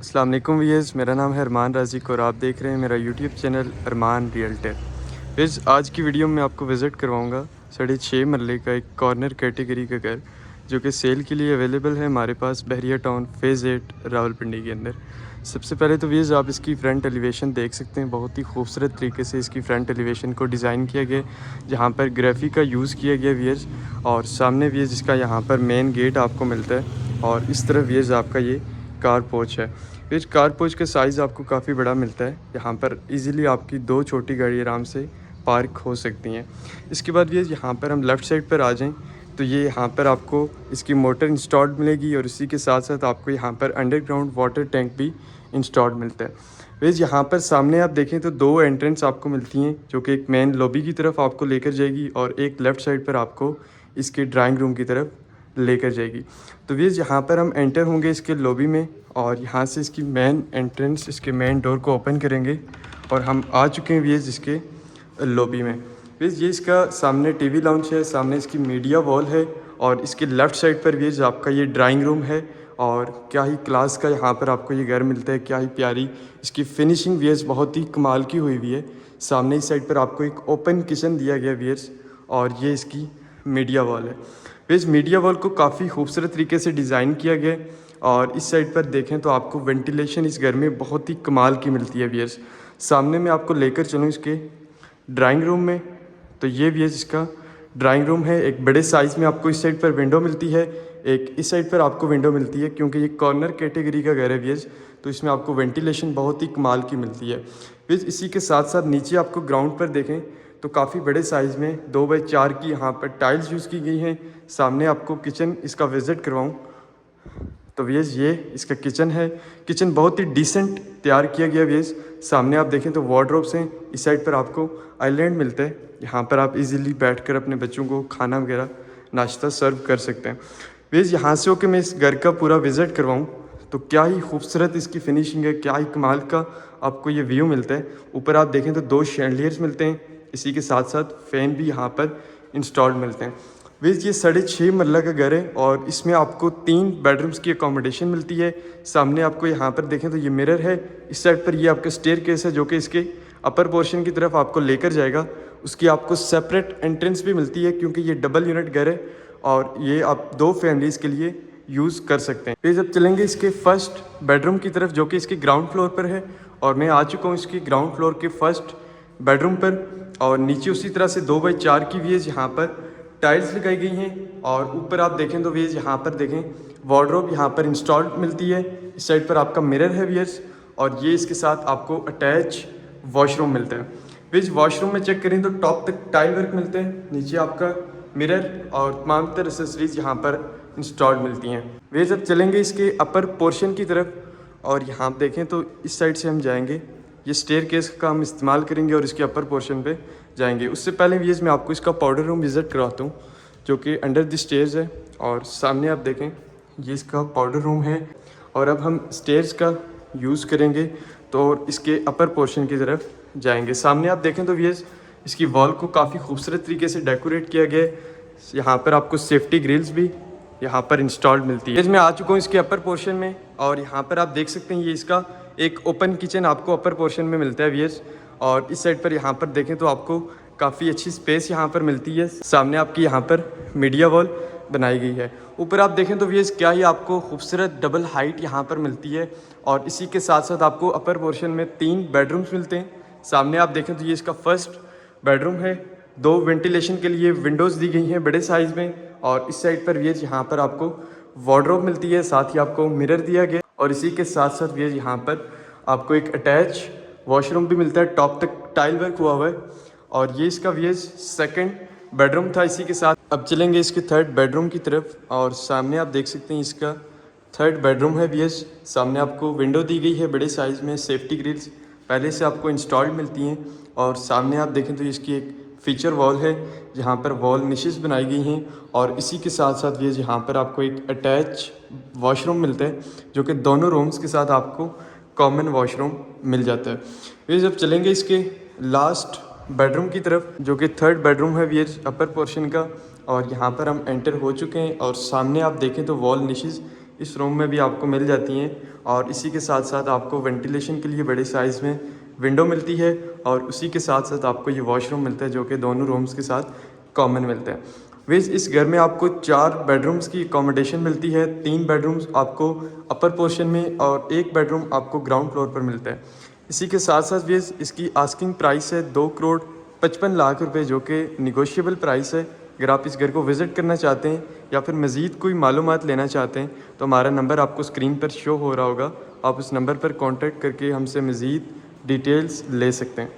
अस्सलाम वालेकुम व्यूअर्स, मेरा नाम है अरमान राज़िक और आप देख रहे हैं मेरा यूट्यूब चैनल अरमान रियल्टर। व्यूअर्स, आज की वीडियो में आपको विज़िट करवाऊंगा 6.5 मरले का एक कॉर्नर कैटेगरी का घर जो कि सेल के लिए अवेलेबल है हमारे पास बहरिया टाउन फेज़ 8 रावलपिंडी के अंदर। सबसे पहले तो व्यूअर्स आप इसकी फ्रंट एलिवेशन देख सकते हैं। बहुत ही खूबसूरत तरीके से इसकी फ्रंट एलिवेशन को डिज़ाइन किया गया, जहाँ पर ग्राफिक का यूज़ किया गया व्यूअर्स। और सामने व्यूअर्स इसका यहाँ पर मेन गेट आपको मिलता है और इस तरफ व्यूअर्स आपका ये कार पोच है। इस कार पोच का साइज़ आपको काफ़ी बड़ा मिलता है। यहाँ पर इजीली आपकी 2 छोटी गाड़ी आराम से पार्क हो सकती हैं। इसके बाद ये यहाँ पर हम लेफ़्ट साइड पर आ जाएं तो ये यहाँ पर आपको इसकी मोटर इंस्टॉल्ड मिलेगी और इसी के साथ साथ आपको यहाँ पर अंडरग्राउंड वाटर टैंक भी इंस्टॉल्ड मिलता है। वैसे यहाँ पर सामने आप देखें तो 2 एंट्रेंस आपको मिलती हैं, जो कि एक मेन लॉबी की तरफ आपको लेकर जाएगी और एक लेफ़्ट साइड पर आपको इसके ड्राइंग रूम की तरफ लेकर जाएगी। तो व्यूअर्स, यहाँ पर हम एंटर होंगे इसके लॉबी में और यहाँ से इसकी मेन एंट्रेंस, इसके मेन डोर को ओपन करेंगे और हम आ चुके हैं व्यूअर्स इसके लॉबी में। व्यूअर्स, ये इसका सामने टीवी लाउंज है, सामने इसकी मीडिया वॉल है और इसके लेफ़्ट साइड पर व्यूअर्स आपका ये ड्राइंग रूम है। और क्या ही क्लास का यहाँ पर आपको ये घर मिलता है, क्या ही प्यारी इसकी फिनिशिंग व्यूअर्स बहुत ही कमाल की हुई हुई है। सामने इस साइड पर आपको एक ओपन किचन दिया गया व्यूअर्स और ये इसकी मीडिया वॉल है। इस मीडिया वॉल को काफ़ी खूबसूरत तरीके से डिज़ाइन किया गया है और इस साइड पर देखें तो आपको वेंटिलेशन इस घर में बहुत ही कमाल की मिलती है व्यूअर्स। सामने मैं आपको लेकर चलूँ इसके ड्राइंग रूम में, तो ये व्यूअर्स इसका ड्राइंग रूम है। एक बड़े साइज़ में आपको इस साइड पर विंडो मिलती है, एक इस साइड पर आपको विंडो मिलती है, क्योंकि ये कॉर्नर कैटेगरी का घर है व्यूअर्स, तो इसमें आपको वेंटिलेशन बहुत ही कमाल की मिलती है व्यूअर्स। इसी के साथ साथ नीचे आपको ग्राउंड पर देखें तो काफ़ी बड़े साइज़ में 2x4 की यहाँ पर टाइल्स यूज़ की गई हैं। सामने आपको किचन इसका विज़िट करवाऊँ तो व्यूअर्स, ये इसका किचन है। किचन बहुत ही डिसेंट तैयार किया गया व्यूअर्स। सामने आप देखें तो वार्डरोब्स हैं, इस साइड पर आपको आइलैंड मिलता है, यहाँ पर आप इजीली बैठकर अपने बच्चों को खाना वगैरह नाश्ता सर्व कर सकते हैं व्यूअर्स। यहाँ से होकर मैं इस घर का पूरा विज़िट करवाऊँ तो क्या ही खूबसूरत इसकी फिनिशिंग है, क्या ही कमाल का आपको ये व्यू मिलता है। ऊपर आप देखें तो 2 शैंडलियर्स मिलते हैं, इसी के साथ साथ फ़ैन भी यहाँ पर इंस्टॉल्ड मिलते हैं व्यूअर्स। ये 6.5 मरला का घर है और इसमें आपको 3 बेडरूम्स की अकोमोडेशन मिलती है। सामने आपको यहाँ पर देखें तो ये मिरर है, इस साइड पर ये आपका स्टेयरकेस है जो कि इसके अपर पोर्शन की तरफ आपको लेकर जाएगा। उसकी आपको सेपरेट एंट्रेंस भी मिलती है, क्योंकि ये डबल यूनिट घर है और ये आप 2 फैमिलीज़ के लिए यूज़ कर सकते हैं। फिर जब चलेंगे इसके फर्स्ट बेडरूम की तरफ, जो कि इसके ग्राउंड फ्लोर पर है, और मैं आ चुका हूँ इसके ग्राउंड फ्लोर के फर्स्ट बेडरूम पर। और नीचे उसी तरह से 2x4 की व्यूअर्स यहाँ पर टाइल्स लगाई गई हैं और ऊपर आप देखें तो व्यूअर्स यहाँ पर देखें वार्डरोब यहाँ पर इंस्टॉल्ड मिलती है। इस साइड पर आपका मिरर है व्यूअर्स और ये इसके साथ आपको अटैच वॉशरूम मिलता है व्यूअर्स। वॉशरूम में चेक करें तो टॉप तक टाइल वर्क मिलते हैं, नीचे आपका मिरर और तमाम तरह एक्सेसरीज यहाँ पर इंस्टॉल्ड मिलती हैं व्यूअर्स। अब चलेंगे इसके अपर पोर्शन की तरफ और यहाँ देखें तो इस साइड से हम जाएंगे, ये स्टेयरकेस का हम इस्तेमाल करेंगे और इसके अपर पोर्शन पे जाएंगे। उससे पहले व्यूअर्स मैं आपको इसका पाउडर रूम विज़िट कराता हूँ, जो कि अंडर द स्टेयर्स है। और सामने आप देखें ये इसका पाउडर रूम है और अब हम स्टेयर्स का यूज़ करेंगे तो इसके अपर पोर्शन की तरफ जाएंगे। सामने आप देखें तो व्यूअर्स इसकी वॉल को काफ़ी खूबसूरत तरीके से डेकोरेट किया गया है। यहाँ पर आपको सेफ्टी ग्रिल्स भी यहाँ पर इंस्टॉल्ड मिलती है। मैं आ चुका हूँ इसके अपर पोर्शन में और यहाँ पर आप देख सकते हैं ये इसका एक ओपन किचन आपको अपर पोर्शन में मिलता है व्यूअर्स। और इस साइड पर यहाँ पर देखें तो आपको काफ़ी अच्छी स्पेस यहाँ पर मिलती है। सामने आपकी यहाँ पर मीडिया वॉल बनाई गई है। ऊपर आप देखें तो व्यूअर्स क्या ही आपको खूबसूरत डबल हाइट यहाँ पर मिलती है और इसी के साथ साथ आपको अपर पोर्शन में 3 बेडरूम्स मिलते हैं। सामने आप देखें तो ये इसका फर्स्ट बेडरूम है, 2 वेंटिलेशन के लिए विंडोज़ दी गई हैं बड़े साइज़ में और इस साइड पर व्यूअर्स यहाँ पर आपको वार्डरोब मिलती है, साथ ही आपको मिरर दिया गया और इसी के साथ साथ व्यूअर्स यहाँ पर आपको एक अटैच वॉशरूम भी मिलता है, टॉप तक टाइल वर्क हुआ है। और ये इसका व्यूअर्स सेकंड बेडरूम था। इसी के साथ अब चलेंगे इसके थर्ड बेडरूम की तरफ और सामने आप देख सकते हैं इसका थर्ड बेडरूम है व्यूअर्स। सामने आपको विंडो दी गई है बड़े साइज़ में, सेफ्टी ग्रिल्स पहले से आपको इंस्टॉल्ड मिलती हैं और सामने आप देखें तो इसकी एक फीचर वॉल है जहाँ पर वॉल निशेस बनाई गई हैं और इसी के साथ साथ व्यूअर्स यहाँ पर आपको एक अटैच वॉशरूम मिलता है, जो कि दोनों रूम्स के साथ आपको कॉमन वॉशरूम मिल जाता है व्यूअर्स। अब चलेंगे इसके लास्ट बेडरूम की तरफ, जो कि थर्ड बेडरूम है व्यूअर्स अपर पोर्शन का और यहाँ पर हम एंटर हो चुके हैं और सामने आप देखें तो वॉल निशेस इस रूम में भी आपको मिल जाती हैं। और इसी के साथ साथ आपको वेंटिलेशन के लिए बड़े साइज़ में विंडो मिलती है और उसी के साथ साथ आपको ये वॉशरूम मिलता है जो कि दोनों रूम्स के साथ कॉमन मिलता है। वैसे इस घर में आपको 4 बेडरूम्स की अकोमोडेशन मिलती है। 3 बेडरूम्स आपको अपर पोर्शन में और 1 बेडरूम आपको ग्राउंड फ्लोर पर मिलता है। इसी के साथ साथ भी इसकी आस्किंग प्राइस है 2,55,00,000 रुपये, जो कि निगोशिएबल प्राइस है। अगर आप इस घर को विज़िट करना चाहते हैं या फिर मज़ीद कोई मालूमात लेना चाहते हैं तो हमारा नंबर आपको स्क्रीन पर शो हो रहा होगा। आप उस नंबर पर कॉन्टेक्ट करके हमसे मज़ीद डिटेल्स ले सकते हैं।